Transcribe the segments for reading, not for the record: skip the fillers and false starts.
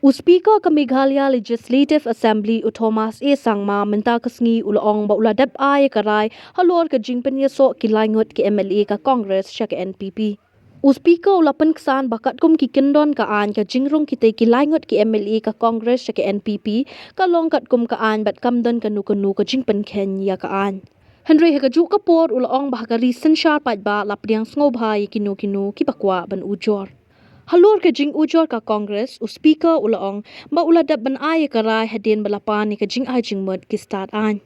Speaker ka Meghalaya Legislative Assembly Thomas A Sangma menta kasngi ulong ba uladap ay karay halor ka Jingpyniasoh kilangot ki MLA ka Congress siya ka NPP. Speaker ula Pynksan bakat kum ki kendon ka an ka jingrong kitay kilangot ki MLA ka Congress siya ka NPP ka longkat kum ka an bat kamdon ka nu ka Jingpyniasoh ya ka an. Henry hagaju ka por ulong ba ka recent sharp ba lapdiang ngobhay kinu ki bakwa ban ujor. Halor ka jing ujor ka Congress u speaker ulaong ba uladap ban ay karay hadin balapan ni ka jing ay jing mod ki start an.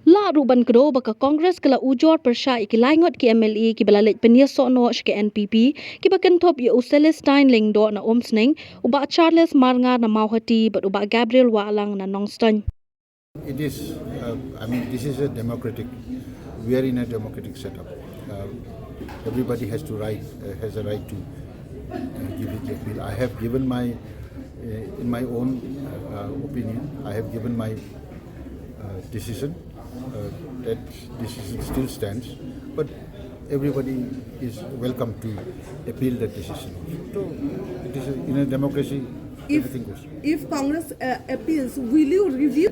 La ruban kdo ba ka Congress kala ujor persya ikilangot ki MLA ki balalit Jingpyniasoh no ki NPP ki bakentop yu Celestine Lingdo na omsning u ba Charles Marnga na mauhati but u ba Gabriel Walang na Nongston. It is, this is a democratic, we are in a democratic setup. Everybody has a right to give it appeal. I have given in my own opinion, I have given my decision. That decision still stands, but everybody is welcome to appeal that decision. So it is in a democracy, everything goes. If Congress appeals, will you review?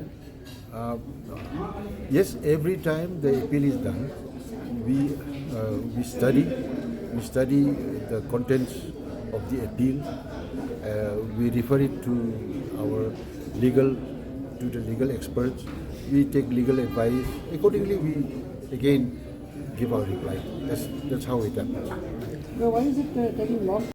Yes, every time the appeal is done, we study the contents of the appeal. We refer it to the legal experts. We take legal advice. Accordingly, we again give our reply. That's how it happens. Why is it taking long?